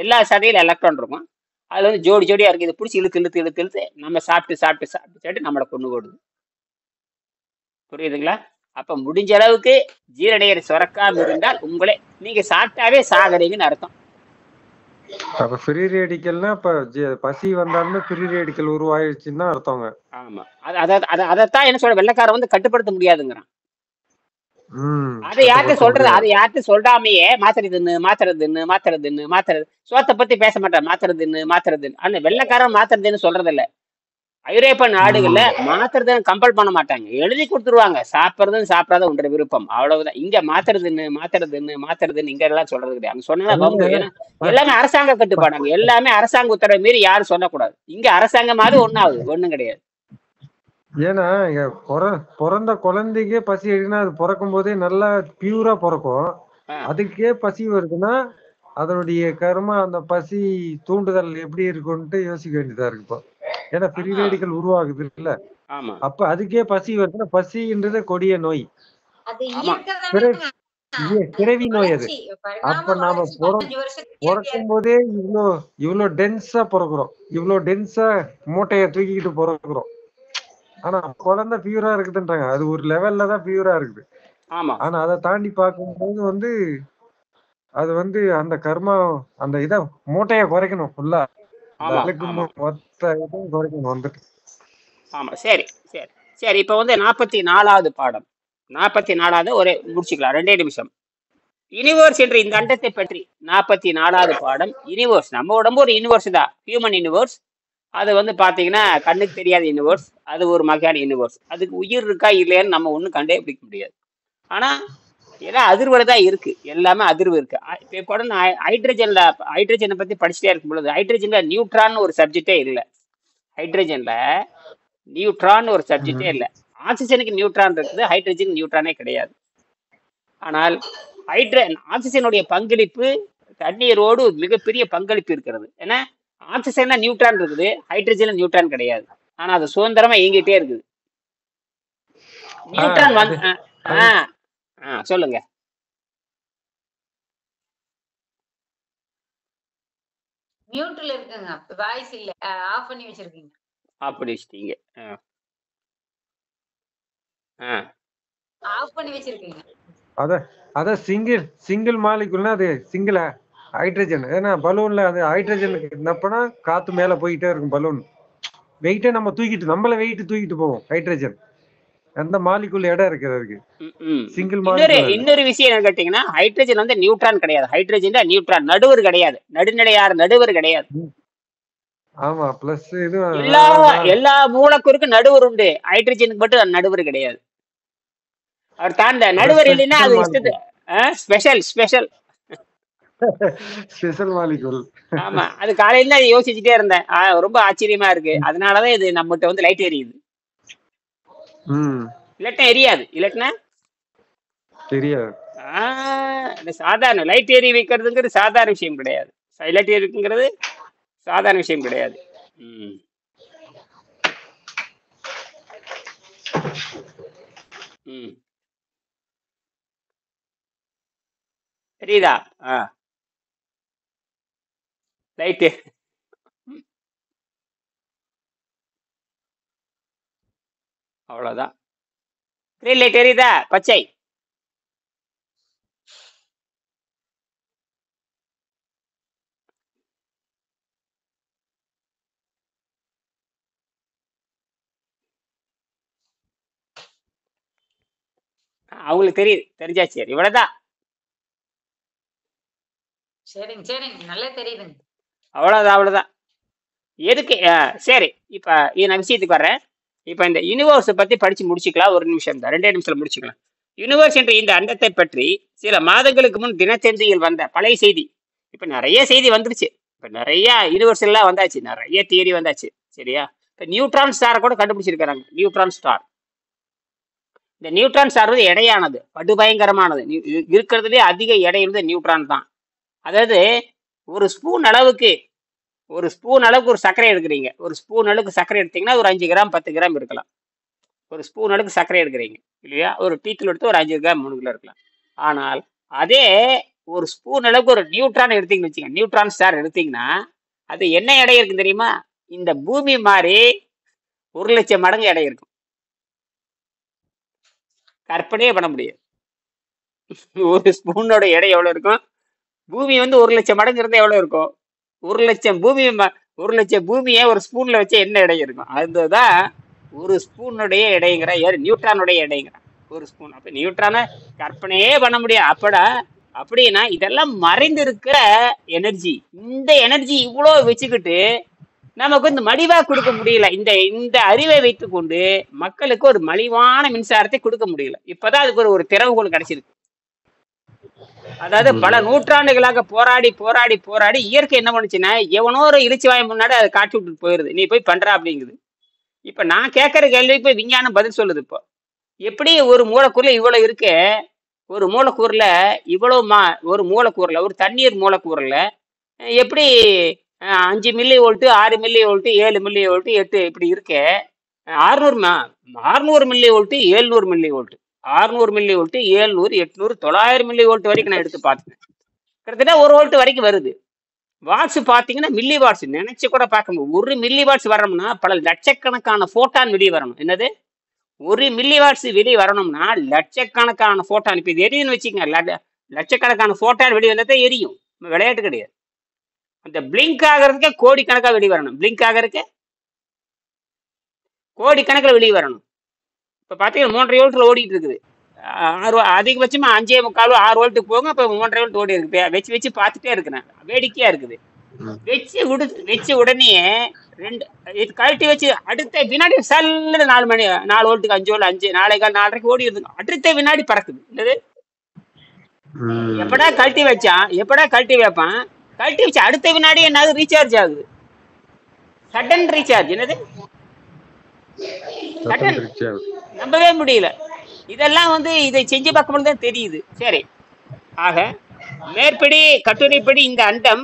Speaker 1: எல்லா சதையில எலக்ட்ரான் இருக்கும். அதுல வந்து ஜோடி ஜோடியா இருக்கு. இது பிடிச்சி இழுத்து நம்ம சாப்பிட்டு நம்மளை கொண்டு போடுது. புரியுதுங்களா? அப்ப முடிஞ்ச அளவுக்கு ஜீரநீர் சுரக்காம இருந்தால் உங்களே நீங்க சாப்பிட்டாவே சாகறீங்கன்னு அர்த்தம்.
Speaker 2: அப்ப ஃப்ரீ ரேடிக்கல்னா பசி வந்தாலுமே ஃப்ரீ ரேடிக்கல் உருவாயிருச்சுன்னா அர்த்தங்க.
Speaker 1: ஆமா, அதைத்தான் என்ன சொல்ற, வெள்ளைக்காரன் வந்து கட்டுப்படுத்த முடியாதுங்கிறான். அதை யார்கிட்ட சொல்றாமையே மாத்திரை தின்னு சோத்தை பத்தி பேச மாட்டான். மாத்திரை தின்னு. ஆனா வெள்ளைக்காரன் மாத்திரை தின்னு சொல்றது இல்ல. ஐரோப்பிய நாடுகள்ல
Speaker 2: ம்.
Speaker 1: மாத்துறத கம்பல் பண்ண மாட்டாங்க, எழுதி கொடுத்துருவாங்க. சாப்பிட்றதும் சாப்பிடாத உன்ற விருப்பம், அவ்வளவுதான். இங்க மாத்துறதுன்னு இங்க எல்லாம் சொல்றது கிடையாது. அங்க சொன்னா வம்பு.
Speaker 2: அதாவது
Speaker 1: ஏன்னா
Speaker 2: ப-
Speaker 1: எல்லாமே அரசாங்க
Speaker 2: ப-
Speaker 1: கட்டுப்பாடாங்க, எல்லாமே அரசாங்க உத்தரவு மீறி யாரும் சொல்லக்கூடாது. இங்க அரசாங்கமாவது ஒன்னாவது ஒண்ணும் கிடையாது.
Speaker 2: ஏன்னா இங்க பிறந்த குழந்தைக்கே பசி எடுக்குன்னா அது பிறக்கும் போதே நல்லா பியூரா பிறக்கும்.
Speaker 1: ஆ,
Speaker 2: அதுக்கே பசி வருதுன்னா அதனுடைய கர்மா அந்த பசி தூண்டுதல் எப்படி இருக்கும்ட்டு யோசிக்க வேண்டியதா இருக்கு இப்போ. ஏன்னா ஃப்ரீ
Speaker 1: ஆமா
Speaker 2: ரேடிக்கல் உருவாகுது இல்ல,
Speaker 1: ஆமா
Speaker 2: அப்ப அதுக்கே பசி வருதுன்னா பசின்றது கொடிய நோய்,
Speaker 4: அது
Speaker 1: ஆமா
Speaker 4: இயற்கை
Speaker 2: பிற-
Speaker 4: தானே.
Speaker 2: பிறவி நோய் அது.
Speaker 4: வளர்ச்சி பரிணாம
Speaker 2: அப்ப நாம
Speaker 4: வளர்ச்சி 15 வருஷத்துக்கு இயற்கையா
Speaker 2: பிறக்கும் போதே இவ்வளோ டென்ஸா பிறக்கிறோம், இவ்வளோ டென்ஸா மூட்டையை தூக்கிக்கிட்டு பிறக்கிறோம். ஆனா குழந்தை பியூரா இருக்குதுன்றாங்க, அது ஒரு லெவல்ல தான் பியூரா இருக்குது.
Speaker 1: ஆமா
Speaker 2: ஆனா அதை தாண்டி பார்க்கும்போது அது அந்த கர்மா அந்த இதை மூட்டையை குறைக்கணும் ஃபுல்லா, அந்த
Speaker 1: ஆமா
Speaker 2: அழுக்கு
Speaker 1: ஆமா
Speaker 2: மொத்த இதையும் குறைக்கணும் வந்துட்டு.
Speaker 1: ஆமா சரி சரி சரி. இப்ப வந்து 44வது பாடம், 44வது ஒரு முடிச்சுக்கலாம், 2 நிமிஷம். யூனிவர்ஸ் என்ற இந்த அண்டத்தை பற்றி 44வது பாடம். யூனிவர்ஸ், நம்ம உடம்பு ஒரு யூனிவர்ஸ் தான், ஹியூமன் யூனிவர்ஸ். அது வந்து பாத்தீங்கன்னா கண்ணுக்கு தெரியாத யூனிவர்ஸ், அது ஒரு வகையான யூனிவர்ஸ். அதுக்கு உயிர் இருக்கா இல்லையான்னு நம்ம ஒன்றும் கண்டே பிடிக்க முடியாது. ஆனா எல்லாம் அதிர்வுல தான் இருக்கு, எல்லாமே அதிர்வு இருக்கு. இப்போ கூட நான் ஹைட்ரஜனை பத்தி படிச்சுட்டே இருக்கும் பொழுது, ஹைட்ரஜன்ல நியூட்ரான் ஒரு சப்ஜெக்டே இல்லை. ஹைட்ரஜன்ல நியூட்ரான் ஒரு சப்ஜெக்டே இல்லை. ஆக்சிஜனுக்கு நியூட்ரான் இருக்குது, ஹைட்ரஜன் நியூட்ரானே கிடையாது. ஆனால் ஆக்சிஜனுடைய பங்களிப்பு தண்ணீரோடு மிகப்பெரிய பங்களிப்பு இருக்கிறது. ஏன்னா ஆக்சிஜன்ல நியூட்ரான் இருக்குது, ஹைட்ரஜன்ல நியூட்ரான் கிடையாது. ஆனா அது சுதந்திரமா இயங்கிட்டே இருக்குது. நியூட்ரான்
Speaker 2: அது
Speaker 1: வந்து
Speaker 2: அது
Speaker 1: சொல்லுங்க.
Speaker 4: மியூட்ல இருக்குங்க, வாய்ஸ் இல்ல, ஆஃப் பண்ணி வச்சிருக்கீங்க.
Speaker 1: அப்படி வச்சிட்டீங்க.
Speaker 4: ஆஃப் பண்ணி வச்சிருக்கீங்க.
Speaker 2: அத சிங்கிள் மாலிகுல்னா அது சிங்கிள் ஹைட்ரஜன். ஏன்னா பலூன்ல அது ஹைட்ரஜனுக்கு என்னப்பனா காத்து மேல போயிட்டே இருக்கும், பலூன் வெயிட்டை நம்ம நம்மள வெயிட் தூக்கிட்டு போவோம் ஹைட்ரஜன். அந்த மாலிகுல் இடம் இருக்குது அதுக்கு, சிங்கிள் மாலிகுல்.
Speaker 1: இன்னொரு விஷயம் என்ன கேட்டீங்கன்னா, ஹைட்ரஜன் வந்து நியூட்ரான் கிடையாது. ஹைட்ரஜன் தான் நியூட்ரான், நடுவர் கிடையாது, நடுவர் கிடையாது.
Speaker 2: ஆமா, பிளஸ் இது
Speaker 1: எல்லா மூலக்கூறுக்கும் நடுவர் உண்டு, ஹைட்ரஜனுக்கு மட்டும் நடுவர் கிடையாது. அவர் தாண்ட நடுவர் இல்லைன்னா அது இஷ்டத்து ஸ்பெஷல்
Speaker 2: மாலிகுல்.
Speaker 1: ஆமா, அது காலையில யோசிச்சுட்டே இருந்தேன், ரொம்ப ஆச்சரியமா இருக்கு. அதனாலதான் இது நம்மகிட்ட வந்து லைட் எரியுது. இல்லாட்டினா எரியாது, இல்லாட்டினா
Speaker 2: தெரியாது.
Speaker 1: சாதாரண லைட் எரி வைக்கிறதுங்கிறது சாதாரண விஷயம் கிடையாது. லைட் எரிக்குங்கிறது சாதாரண விஷயம் கிடையாது. தெரியுதா? லைட்டு அவ்வளவுதான். கிரீன் லைட் எரியுதா? பச்சை. அவங்களுக்கு தெரிஞ்சாச்சு, இவ்வளவுதான்.
Speaker 4: சரிங்க சரிங்க, நல்லா தெரியுதுங்க.
Speaker 1: அவ்வளவுதான். எதுக்கு? சரி, இப்ப நான் விஷயத்துக்கு வர்றேன். இப்ப இந்த யூனிவர்ஸ் பத்தி படிச்சு முடிச்சுக்கலாம், 1 நிமிஷம் தான், 2 நிமிஷத்துல முடிச்சுக்கலாம். யூனிவர்ஸ் என்ற இந்த அண்டத்தை பற்றி சில மாதங்களுக்கு முன் தினத்தந்தியில் வந்த பழைய செய்தி, இப்ப நிறைய செய்தி வந்துருச்சு. இப்ப நிறைய யூனிவர்ஸ் எல்லாம் வந்தாச்சு, நிறைய தியரி வந்தாச்சு. சரியா? இப்ப நியூட்ரான் ஸ்டாரை கூட கண்டுபிடிச்சிருக்காங்க. நியூட்ரான் ஸ்டார், இந்த நியூட்ரான் ஸ்டார் வந்து எடையானது, படுபயங்கரமானது. இருக்கிறதுலே அதிக எடையுள்ளது நியூட்ரான் தான். அதாவது ஒரு ஸ்பூன் அளவுக்கு ஒரு சர்க்கரை எடுக்கிறீங்க, ஒரு ஸ்பூன் அளவுக்கு சர்க்கரை எடுத்தீங்கன்னா ஒரு 5 கிராம் 10 கிராம் இருக்கலாம். ஒரு ஸ்பூன் அளவுக்கு சர்க்கரை எடுக்கிறீங்க இல்லையா? ஒரு டீக்கில் எடுத்து ஒரு 5 கிராம் 3 கிலோ இருக்கலாம். ஆனால் அதே ஒரு ஸ்பூன் அளவுக்கு ஒரு நியூட்ரான் எடுத்தீங்கன்னு வச்சுங்க, நியூட்ரான் ஸ்டார் எடுத்தீங்கன்னா அது என்ன எடை இருக்கு தெரியுமா? இந்த பூமி மாதிரி 1,00,000 மடங்கு எடை இருக்கும். கற்பனையே பண்ண முடியாது. ஒரு ஸ்பூனோட எடை எவ்வளவு இருக்கும்? பூமி வந்து 1,00,000 மடங்கு இருந்தா எவ்வளவு இருக்கும்? 1,00,000 பூமியை ஒரு ஸ்பூன்ல வச்சு என்ன எடை இருக்கும்? அதுதான் ஒரு ஸ்பூனுடைய எடைங்கிற, நியூட்ரானுடைய எடைங்கிற ஒரு ஸ்பூன். அப்ப நியூட்ரானை கற்பனையே பண்ண முடியாது. அப்படின்னா இதெல்லாம் மறைந்திருக்கிற எனர்ஜி. இந்த எனர்ஜி இவ்வளோ வச்சுக்கிட்டு நமக்கு வந்து மலிவா கொடுக்க முடியல. இந்த இந்த அறிவை வைத்துக் கொண்டு மக்களுக்கு ஒரு மலிவான மின்சாரத்தை கொடுக்க முடியல. இப்பதான் அதுக்கு ஒரு திறவுகோல் கிடைச்சிருக்கு. அதாவது பல நூற்றாண்டுகளாக போராடி போராடி போராடி இயற்கை என்ன பண்ணுச்சுன்னா, எவனோ ஒரு இலிச்சிவாயம் முன்னாடி அதை காட்டி விட்டுட்டு போயிருது, நீ போய் பண்றா அப்படிங்குது. இப்ப நான் கேட்கற கேள்விக்கு போய் விஞ்ஞானம் பதில் சொல்லுது. இப்போ எப்படி ஒரு மூலக்கூறுல இவ்வளவு இருக்கு, ஒரு மூலக்கூறுல இவ்வளவு ஒரு மூலக்கூறுல ஒரு தண்ணீர் மூலக்கூறுல எப்படி 5 milli volt 6 milli volt 7 milli volt 8 இப்படி இருக்கு. 600 milli volt 700 milli volt 600 milli volt 700 800 900 milli volt வரைக்கும் நான் எடுத்து பார்த்தேன். கிட்டத்தட்ட 1 வோல்ட் வரைக்கும் வருது. வாட்ஸ் பாத்தீங்கன்னா மில்லி வாட்ஸ் நினைச்சு கூட பார்க்க முடியும். 1 மில்லி வாட்ஸ் வரணும்னா பல லட்சக்கணக்கான போட்டான் வெளியே வரணும். என்னது 1 மில்லி வாட்ஸ் வெளியே வரணும்னா லட்சக்கணக்கான போட்டான். இப்ப இது எரியுதுன்னு வச்சுக்கோங்க, லட்சக்கணக்கான போட்டான் வெளியே வந்தா எரியும், விளையாட்டு கிடையாது. அந்த பிளிங்க் ஆகிறதுக்கே கோடிக்கணக்காக வெளியே வரணும். பிளிங்க் ஆகிறதுக்கு கோடிக்கணக்கில் வெளியே வரணும். இப்போ பார்த்தீங்கன்னா 3.5 வோல்ட்ல ஓடிட்டு இருக்குது. அதிகபட்சமா 5.25 6 வோல்ட்டுக்கு போங்க. இப்போ 3.5 வோல்ட் ஓடி இருக்கு. வச்சு வச்சு பார்த்துட்டே இருக்கிறேன், வேடிக்கையா இருக்குது. வச்சு உடனே இது கழட்டி வச்சு அடுத்த வினாடி சல்லுன்னு 4 வோல்ட்டுக்கு 5 வோல்ட் 5 4:15 4:30 ஓடி இருக்கு. அடுத்த வினாடி பறக்குது. என்னது எப்படா கழட்டி வச்சான், எப்படா கழட்டி வைப்பான், கழட்டி வச்சு அடுத்த வினாடி என்னது ரீசார்ஜ் ஆகுது. Sudden recharge. என்னது சடன், நம்பவே முடியல. இதெல்லாம் வந்து இதை செஞ்சு பார்க்கும்போது தான் தெரியுது. சரி, ஆக மேற்படி கட்டுரைப்படி இந்த அண்டம்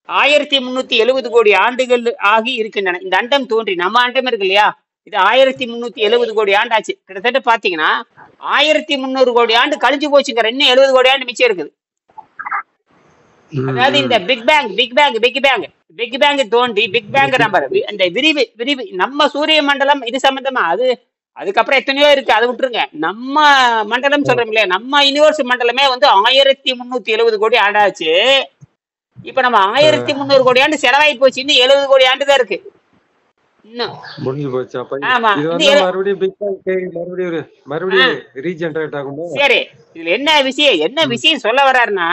Speaker 1: 1370 கோடி ஆண்டுகள் ஆகி இருக்கின்றன. இந்த அண்டம் தோன்றி நம்ம அண்டம் இருக்கு இல்லையா, இது 1370 கோடி ஆண்டு ஆச்சு. கிட்டத்தட்ட பாத்தீங்கன்னா 1300 கோடி ஆண்டு கழிஞ்சு போச்சுங்க. இன்னும் 70 கோடி ஆண்டு மிச்சம் இருக்குது. அதாவது இந்த பிக் பேங் தோன்றி பிக் பேங் நம்பர் அந்த விரிவு நம்ம சூரிய மண்டலம் இது சம்பந்தமா அதுக்கப்புறம் எத்தனையோ இருக்கு, அதை விட்டுருங்க. நம்ம மண்டலம் சொல்றோம் இல்லையா, நம்ம யூனிவர்ஸ் மண்டலமே வந்து 1370 கோடி ஆண்டாச்சு. இப்ப நம்ம 1300 கோடி ஆண்டு செலவாகி போச்சு. இன்னும் 70 கோடி ஆண்டு தான் இருக்கு. இன்னும் முடிஞ்சு போச்சு. ஆமா, சரி. இதுல என்ன விஷயம் சொல்ல வர்றாருன்னா,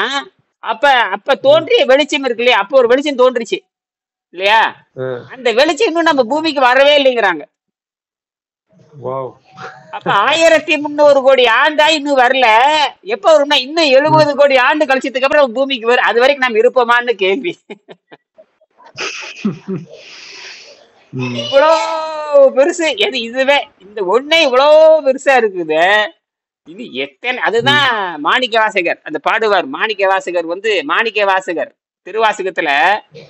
Speaker 1: அப்ப தோன்றிய வெளிச்சம் இருக்கு இல்லையா, அப்ப ஒரு வெளிச்சம் தோன்றுச்சு இல்லையா, அந்த வெளிச்சம் இன்னும் நம்ம பூமிக்கு வரவே இல்லைங்கிறாங்க. அப்ப 1300 கோடி ஆண்டா இன்னும் வரல. எப்ப வரும்னா இன்னும் 70 கோடி ஆண்டு கழிச்சதுக்கு அப்புறம் பூமிக்கு வரும். அது வரைக்கும் நம்ம இருப்போமான்னு கேள்வி. இவ்வளோ பெருசு இதுவே, இந்த ஒண்ணே இவ்வளோ பெருசா இருக்குது. இது எத்தனை, அதுதான் மாணிக்க வாசகர் அந்த பாடுவார். மாணிக்க வாசகர் திருவாசகத்துல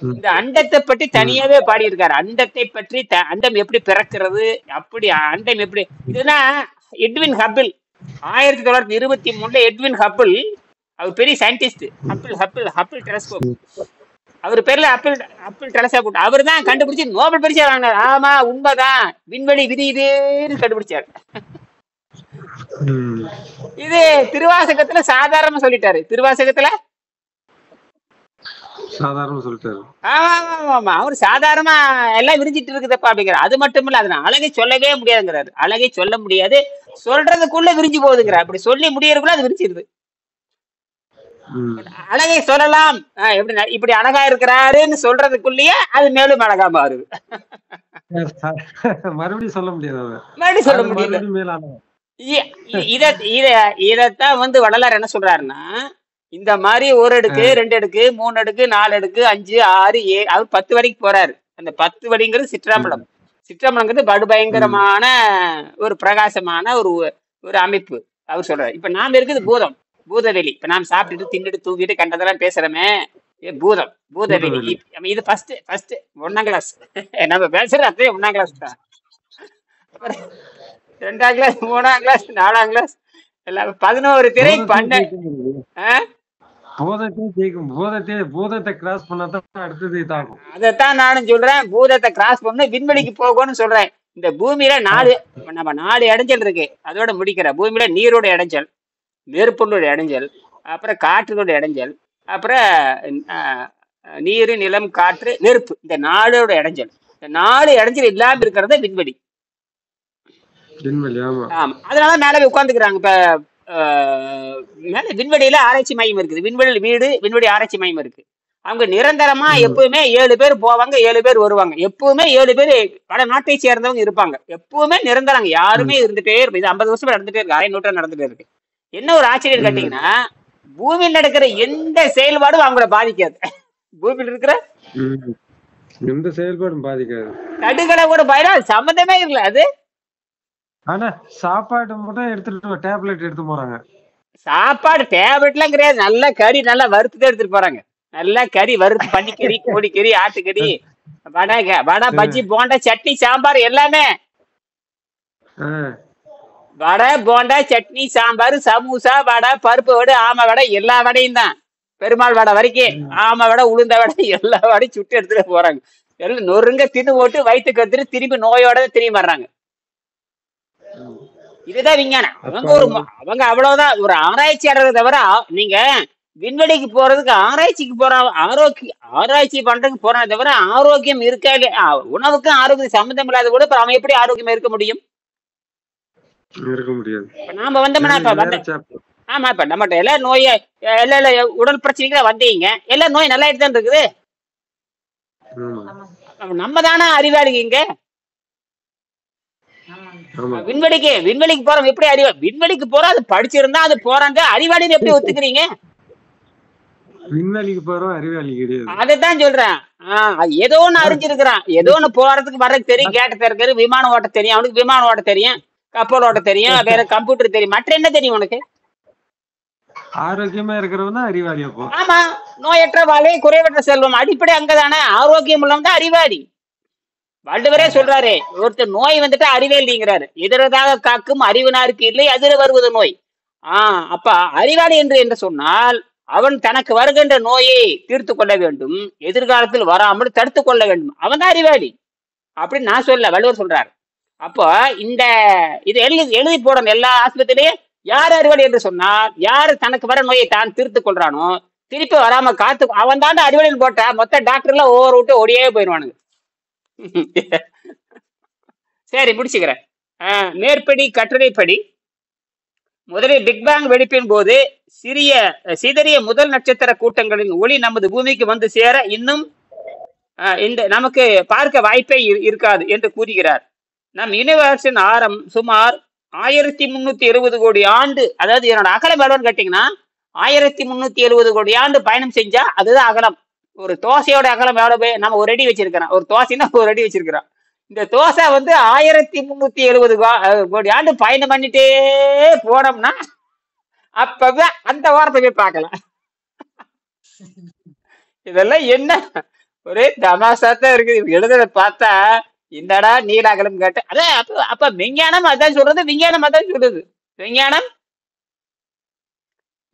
Speaker 1: இந்த அண்டத்தை பற்றி தனியாவே பாடியிருக்காரு. அண்டத்தை பற்றி அண்டம் எப்படி பிறக்கிறது, அப்படி அண்டம் எப்படி. இதுதான் எட்வின் ஹப்பிள் 1923 எட்வின் ஹப்பிள், அவர் பெரிய சயின்டிஸ்ட். ஹப்பிள் டெலஸ்கோப், அவர் பேர்ல ஹப்பிள் டெலஸ்கோப். அவர் தான் கண்டுபிடிச்சு நோபல் பரிசு வாங்கினார். ஆமா, உண்மைதான், விண்வெளி விதியுதுன்னு கண்டுபிடிச்சாரு. இது திருவாசகத்துல சாதாரணமா சொல்லிட்டாரு. ஆமா, அவரு சாதாரணமா எல்லாம் விரிஞ்சிட்டு இருக்குதப்பா அப்படிங்கிற. அது மட்டும் இல்ல, அதனால அழகை சொல்லவே முடியாதுங்கிறாரு. அழகை சொல்ல முடியாது, சொல்றதுக்குள்ள விரிஞ்சு போகுதுங்கிற. அப்படி சொல்லி முடியறதுக்குள்ள அது விரிச்சிருது. அழகை சொல்லலாம், இப்படி அழகா இருக்கிறாருன்னு சொல்றதுக்குள்ளேயே அது மேலும் அழகா மாறுது. மறுபடியும் சொல்ல முடியாது. இதத்தான் வந்து வள்ளலார் என்ன சொல்றாருன்னா, இந்த மாதிரி 1 அடுக்கு 2 அடுக்கு 3 அடுக்கு 4 அடுக்கு 5 6 7 அவர் 10 வரைக்கும் போறாரு. அந்த 10 வடிங்கிறது சிற்றம்பலங்கிறது படுபயங்கரமான ஒரு பிரகாசமான ஒரு அமைப்பு அவர் சொல்றாரு. இப்ப நாம இருக்குது பூதவெளி. இப்ப நாம் சாப்பிட்டுட்டு தின்னுட்டு தூங்கிட்டு கண்டதெல்லாம் பேசுறோமே, பூதவெளி. இது ஃபர்ஸ்ட் 1ஆம் கிளாஸ் நம்ம பேசுறது. அதே 1ஆம் கிளாஸ் தான். 2ஆம் கிளாஸ் 3ஆம் கிளாஸ் 4ஆம் கிளாஸ் எல்லாம் 11 திரை 12 அதைத்தான் நானும் சொல்றேன். பூதத்தை கிராஸ் பண்ண விண்வெளிக்கு போகணும்னு சொல்றேன். இந்த பூமியில 4 இடைஞ்சல் இருக்கு. அதோட முடிக்கிற. பூமியில நீரோட இடைஞ்சல், நெருப்பொருளோட இடைஞ்சல், அப்புறம் காற்றோட இடைஞ்சல், அப்புறம் நீர் நிலம் காற்று நெருப்பு, இந்த 4ஓட இடைஞ்சல். இந்த 4 இடைஞ்சல் இல்லாம இருக்கிறத விண்வெளி. ஆமா, அதனால மேல உட்காந்துக்கிறாங்க. இப்ப மேல விண்வெளியில ஆராய்ச்சி மையம் இருக்குது. விண்வெளி வீடு, விண்வெளி ஆராய்ச்சி மையம் இருக்கு. அவங்க நிரந்தரமா
Speaker 2: ம்.
Speaker 1: எப்பவுமே 7 பேர் போவாங்க, 7 பேர் வருவாங்க. எப்பவுமே 7 பேர் பல நாட்டை சேர்ந்தவங்க இருப்பாங்க. எப்பவுமே நிரந்தரங்க.
Speaker 2: ம்.
Speaker 1: யாருமே இருந்துட்டே இருக்கு. இது 50 வருஷமா நடந்துட்டே இருக்கு. அரை நூற்றாண்டு நடந்துட்டே இருக்கு. என்ன ஒரு ஆச்சரியம்
Speaker 2: ம்.
Speaker 1: கேட்டீங்கன்னா, பூமியில் நடக்கிற எந்த செயல்பாடும் அவங்கள பாதிக்காது. பூமியில் இருக்கிற
Speaker 2: ம். எந்த செயல்பாடும் பாதிக்காது.
Speaker 1: கடுகளை கூட பயணம் சம்மந்தமே இல்லை அது.
Speaker 2: ஆனா சாப்பாடு மட்டும் எடுத்துட்டு டேப்லெட் எடுத்து போறாங்க.
Speaker 1: சாப்பாடு டேப்லெட்லாம் கிடையாது. நல்லா கறி நல்லா வறுத்துதான் எடுத்துட்டு போறாங்க. நல்லா கறி வறுத்து பன்னிக்கறி, கோழிக்கறி, ஆட்டுக்கறி, வடை, பஜ்ஜி, போண்டா, சட்னி, சாம்பார் எல்லாமே.
Speaker 2: ஆ.
Speaker 1: வடை, போண்டா, சட்னி, சாம்பார், சமோசா, வடை, பருப்பு வடை, ஆமை வடை, எல்லா வடையும் தான். பெருமாள் வடை வரைக்கும்
Speaker 2: ம்.
Speaker 1: ஆமை வடை, உளுந்த வடை, எல்லா வடையும் சுட்டு எடுத்துட்டு போறாங்க. எல்லாம் நொறுங்க தின்னு போட்டு வயிற்றுக்கு எடுத்துட்டு திரும்பி நோயோட திரும்பி வர்றாங்க.
Speaker 2: ம்.
Speaker 1: இதுதான் விஞ்ஞானம்.
Speaker 2: அப்ப
Speaker 1: அவங்க அவ்வளவுதான் ஒரு ஆராய்ச்சியாளரை தவிர நீங்க விண்வெளிக்கு போறதுக்கு ஆராய்ச்சிக்கு ஆராய்ச்சி பண்றதுக்கு போறானே தவிர ஆரோக்கியம் இருக்கா இல்லையா? உணவுக்கும் ஆரோக்கியம் சம்மந்தம் இல்லாத கூட இப்ப அவன் எப்படி ஆரோக்கியமா இருக்க முடியும்?
Speaker 2: இருக்க முடியாது.
Speaker 1: இப்ப நாம வந்தோம்னா
Speaker 2: ஏன்னா
Speaker 1: இப்ப
Speaker 2: இது வேற
Speaker 1: வந்த
Speaker 2: சாப்டர்.
Speaker 1: ஆமா இப்ப நம்மகிட்ட எல்லாம் நோய் எல்லா உடல் பிரச்சனைக்கு வந்தீங்க, எல்லாம் நோய் நல்லா தான் இருக்குது.
Speaker 2: ஆமா.
Speaker 4: ஆமாங்க
Speaker 1: நம்ம தானே அறிவாளிங்க இங்க.
Speaker 4: ஆமாங்க
Speaker 2: ஆமா.
Speaker 1: விண்வெளிக்கு போறோம் எப்படி விண்வெளிக்கு போறோம், அது படிச்சிருந்தா அது போறாங்க, அறிவாளின்னு எப்படி ஒத்துக்கிறீங்க?
Speaker 2: விண்வெளிக்கு போறோம் அறிவாளி கிடையாது.
Speaker 1: அதைத்தான் சொல்றேன். அது ஏதோ ஒண்ணு அறிஞ்சிருக்கிறான். ஏதோ ஒண்ணு போறதுக்கு வர்றதுக்கு தெரியும், கேட்ட திறக்கிறது, விமானம் ஓட்ட தெரியும், அவனுக்கு விமானம் ஓட்ட தெரியும், கப்பல் ஓட்ட தெரியும், வேற கம்ப்யூட்டர் தெரியும். மற்ற என்ன தெரியும் உனக்கு?
Speaker 2: ஆரோக்கியமா இருக்கிறவன் தான் அறிவாளி. அப்போ
Speaker 1: ஆமா, நோயற்ற வாழை குறைவற்ற செல்வம். அடிப்படை அங்கதானே. ஆரோக்கியம் உள்ளவங்க தான் அறிவாளி. வள்ளுவரே சொல்றாரு, ஒருத்தர் நோய் வந்துட்டு அறிவேலிங்கிறாரு. எதிரதாக காக்கும் அறிவினாருக்கு இல்லை, அதிர வருவது நோய். அப்ப அறிவாளி என்று சொன்னால் அவன் தனக்கு வருகின்ற நோயை தீர்த்து கொள்ள வேண்டும், எதிர்காலத்தில் வராமல் தடுத்து கொள்ள வேண்டும். அவன் தான் அறிவாளி அப்படின்னு நான் சொல்ல, வள்ளுவர் சொல்றாரு. அப்போ இதை எழுதி போடணும் எல்லா ஆஸ்பத்திரியிலையும். யார் அறிவாளி என்று சொன்னால் யாரு தனக்கு வர நோயை தான் தீர்த்து கொள்றானோ, திருப்பி வராம காத்து அவன் தாண்ட அறிவாளின்னு போட்டா மொத்த டாக்டர்லாம் ஒவ்வொரு விட்டு ஓடியே போயிடுவானுங்க. சரி, முடிச்சுக்கிறேன். மேற்படி கட்டுரைப்படி முதலில் பிக்பேங் வெடிப்பின் போது சிதறிய முதல் நட்சத்திர கூட்டங்களின் ஒளி நமது பூமிக்கு வந்து சேர இன்னும் நமக்கு பார்க்க வாய்ப்பே இருக்காது என்று கூறுகிறார். நம் யூனிவர்ஸின் ஆரம் சுமார் 1370 கோடி ஆண்டு. அதாவது என்னோட அகலம் எவ்வளோன்னு கேட்டீங்கன்னா 1370 கோடி ஆண்டு பயணம் செஞ்சா அதுதான் அகலம். ஒரு தோசையோட அகலம் எவ்வளவு? நம்ம ஒரு அடி வச்சிருக்கிறோம். ஒரு தோசைன்னா ஒரு அடி வச்சிருக்கிறோம். இந்த தோசை 1370 கோடி ஆண்டு பயணம் பண்ணிட்டே போனோம்னா அப்பவே அந்த வாரத்தை போய் பார்க்கலாம். இதெல்லாம் என்ன ஒரே தமாசாத்தான் இருக்குது. எழுதுறத பார்த்தா என்னடா நீலாகலம் கேட்ட. அதான் அப்ப விஞ்ஞானம் அதான் சொல்றது, விஞ்ஞானம் அதான் சொல்லுது,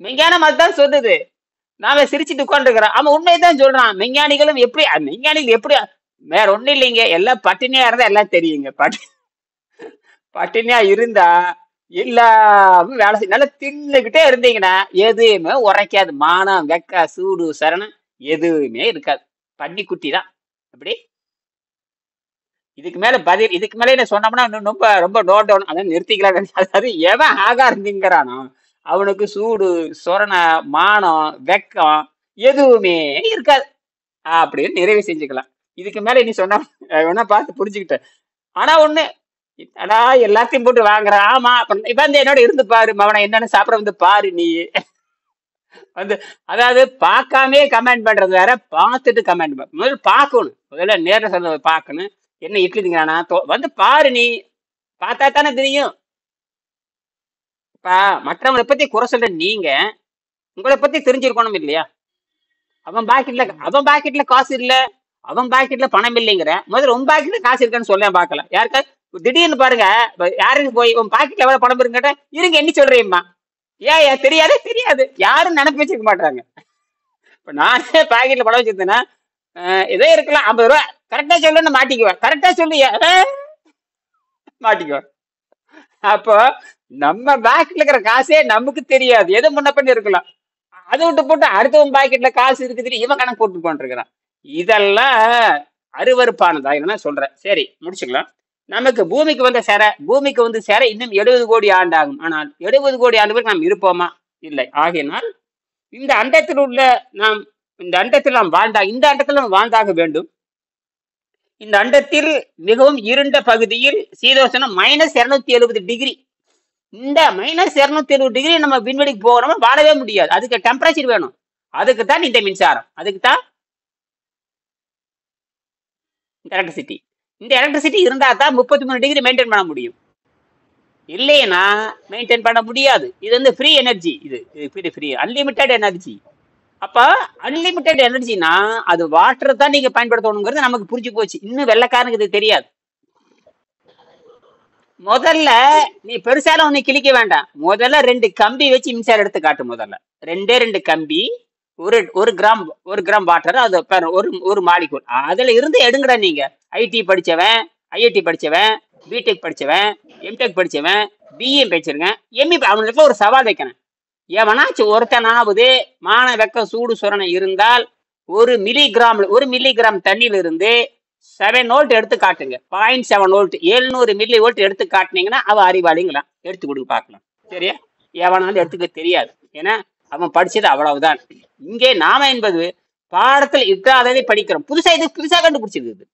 Speaker 1: விஞ்ஞானம் அதுதான் சொல்லுது. நாம சிரிச்சுட்டு உட்காந்துருக்கிறோம். அவன் உண்மைதான் சொல்றான். விஞ்ஞானிகள் எப்படி வேற ஒண்ணும் இல்லைங்க. எல்லாம் பட்டினியா இருந்தா எல்லாம் தெரியுங்க. பட்டினியா இருந்தா எல்லாமே வேலை செய்ய நல்லா தின்னுகிட்டே இருந்தீங்கன்னா எதுவுமே உரைக்காது. மானம், வெக்கா, சூடு, சரணம் எதுவுமே இருக்காது. பன்னிக்குட்டி தான் அப்படி. இதுக்கு மேல என்ன சொன்னோம்னா ரொம்ப ரொம்ப நோட்டணும். அதான் நிறுத்திக்கலாம். அதாவது எவன் ஆகாரம் திங்கிறானோ அவனுக்கு சூடு, சொரண, மானம், வெக்கம் எதுவுமே இருக்காது அப்படின்னு நிறைவு செஞ்சுக்கலாம். இதுக்கு மேல நீ சொன்ன வேணா பார்த்து புரிஞ்சுக்கிட்டேன். ஆனா ஒண்ணு, அடா எல்லாத்தையும் போட்டு வாங்குற. ஆமா, இப்ப என்னோட இருந்து பாரு, அவனை என்னன்னு சாப்பிட வந்து பாரு. நீ அதாவது பார்க்காமே கமெண்ட் பண்றது வேற, பார்த்துட்டு கமெண்ட் முதல்ல பார்க்கணும். முதல்ல நேர சொல்ல பார்க்கணும். என்ன இட்லி திங்கிறானா வந்து பாரு. நீ பார்த்தா தானே தெரியும். மற்றவங்களை பத்தி குறை சொல்ற நீங்க உங்களை பத்தி தெரிஞ்சிருக்கணும் இல்லையா? அவன் பாக்கெட்ல காசு இல்ல, அவன் பாக்கெட்ல பணம் இல்லைங்கிற. முதல்ல உன் பாக்கெட்ல காசு இருக்கான்னு சொல்ல பார்க்கலாம். யாருக்கா திடீர்னு பாருங்க, யாருக்கு போய் உன் பாக்கெட்ல எவ்வளவு பணம் இருக்குங்கிட்ட இருங்க என்ன சொல்றேம்மா, ஏன் தெரியாது யாரும் நினைப்பு வச்சுக்க மாட்டாங்க. இப்ப நானே பாக்கெட்ல பணம் வச்சிருந்தேன்னா ஏதோ இருக்கலாம் 50 ரூபா கரெக்டா சொல்லுன்னு மாட்டிக்குவேன். கரெக்டா சொல்லி மாட்டிக்குவேன். அப்போ நம்ம பாக்கெட்ல இருக்கிற காசே நமக்கு தெரியாது. எதை முன்ன பண்ணி இருக்கலாம். அதை விட்டு போட்டு அடுத்தவன் பாக்கெட்ல காசு இருக்குது இவன் கணக்கு போட்டு போட்டுருக்கிறான். இதெல்லாம் அருவருப்பானதா என்ன சொல்றேன். சரி, முடிச்சுக்கலாம். நமக்கு பூமிக்கு வந்து சேர இன்னும் 70 கோடி ஆண்டு ஆகும். ஆனால் 70 கோடி ஆண்டு பேருக்கு நாம் இருப்போமா? இல்லை. ஆகையினால் இந்த அண்டத்தில் உள்ள நாம் இந்த அண்டத்தில் நாம் இந்த அண்டத்தில் நாம் வாழ்ந்தாக வேண்டும். இந்த அண்டத்தில் மிகவும் இருண்ட பகுதியில் சீதோஷணம் -270 டிகிரி. இந்த -270 டிகிரி நம்ம விண்வெளிக்கு போகிறோம், வாழவே முடியாது. அதுக்கு டெம்பரேச்சர் வேணும். அதுக்கு தான் இந்த மின்சாரம், அதுக்கு தான் இந்த எலக்ட்ரிசிட்டி. இந்த எலக்ட்ரிசிட்டி இருந்தா தான் 33 டிகிரி மெயின்டைன் பண்ண முடியும். இல்லைன்னா மெயின்டைன் பண்ண முடியாது. இது வந்து ஃப்ரீ எனர்ஜி, இது ஃப்ரீ அன்லிமிட்டெட் எனர்ஜி. அப்ப அன்லிமிட்டெட் எனர்ஜினா அது வாட்டர் தான் நீங்க பயன்படுத்தணுங்கிறது நமக்கு புரிஞ்சு போச்சு. இன்னும் வெள்ளைக்காரனுக்கு இது தெரியாது. முதல்ல நீ பெருசால ஒண்ணு கிழிக்க வேண்டாம். முதல்ல 2 கம்பி வச்சு மின்சாரம் எடுத்து காட்டு. முதல்ல 2 கம்பி, ஒரு கிராம் வாட்டர், அது ஒரு மாலிகூல். அதுல இருந்து எடுங்கடா. நீங்க ஐடி படிச்சவன், ஐஐடி படிச்சவன், பிடெக் படிச்சவன், எம்டெக் படிச்சவன், பிஏ படிச்சிருக்கேன், எம்இ. அவனுக்கு ஒரு சவால் வைக்கிறேன். எவனாச்சும் ஒருத்தனாவது மான வெக்க சூடு சொரணை இருந்தால் 1 மில்லிகிராம் தண்ணியில இருந்து 7 வோல்ட் எடுத்து காட்டுங்க. 0.7 வோல்ட், 700 மில்லி வோல்ட் எடுத்து காட்டினீங்கன்னா அவன் அறிவாளிங்களா? எடுத்து கொடுக்க பார்க்கலாம். சரியா? எவனாலும் எடுத்துக்க தெரியாது. ஏன்னா அவன் படிச்சது அவ்வளவுதான். இங்கே நாம என்பது பாடத்தில் இல்லாததை படிக்கிறோம். புதுசா கண்டுபிடிச்சிருக்கு.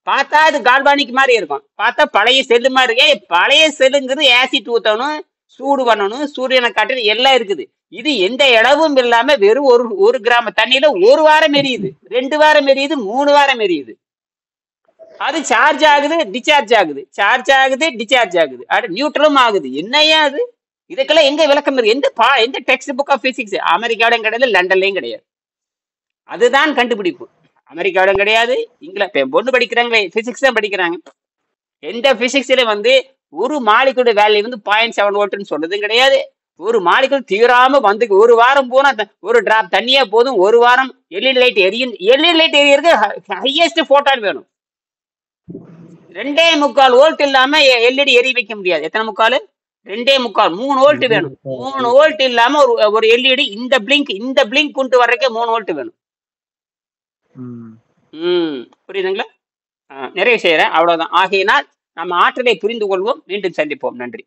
Speaker 1: பார்த்தா இது கால்பானிக் மாதிரி இருக்கும், பார்த்தா பழைய செல்லு மாதிரி இருக்கே. பழைய செல்லுங்கிறது ஆசிட் ஊத்தணும், சூடு பண்ணணும், சூரியனை காட்டு எல்லாம் இருக்குது. இது எந்த இடமும் இல்லாம வெறும் ஒரு கிராம தண்ணியில 1 வாரம் எரியுது, 2 வாரம் எரியுது, 3 வாரம் எரியுது. அது சார்ஜ் ஆகுது, டிஸ்சார்ஜ் ஆகுது, சார்ஜ் ஆகுது, டிஸ்சார்ஜ் ஆகுது, அது நியூட்ரலும் ஆகுது. என்னையா அது? இதுக்கெல்லாம் எங்க விளக்கம் இருக்கு? எந்த டெக்ஸ்ட் புக் ஆஃப் பிசிக்ஸ் அமெரிக்காவிலும் கிடையாது, லண்டன்லயும் கிடையாது. அதுதான் கண்டுபிடிப்பு. அமெரிக்காவிலும் கிடையாது, பொண்ணு படிக்கிறாங்களே பிசிக்ஸ் தான் படிக்கிறாங்க. எந்த பிசிக்ஸ்ல வந்து ஒரு மாலிகுலோட வேல்யூ வந்து 0.7 வோல்ட்னு சொல்றதும் கிடையாது. ஒரு மாலிகுல் தீராம வந்து 1 வாரம் போனா ஒரு டிராப் தண்ணியா போதும், 1 வாரம் எல்இடி லைட் எரியறதுக்கு ஹையஸ்ட் போட்டான் வேணும். 2.25 வோல்ட் இல்லாம எல்இடி எரிய வைக்க முடியாது. எத்தனை முக்கால்? 2.25, 3 வோல்ட் வேணும். 3 வோல்ட் இல்லாம ஒரு எல்இடி இந்த பிளிங்க் கொண்டு வர்றதுக்கு 3 வோல்ட் வேணும். புரியுதுங்களா? நிறைய செய்யறேன், அவ்வளவுதான். ஆகையினால் நம்ம ஆற்றலை புரிந்து கொள்வோம். மீண்டும் சந்திப்போம். நன்றி.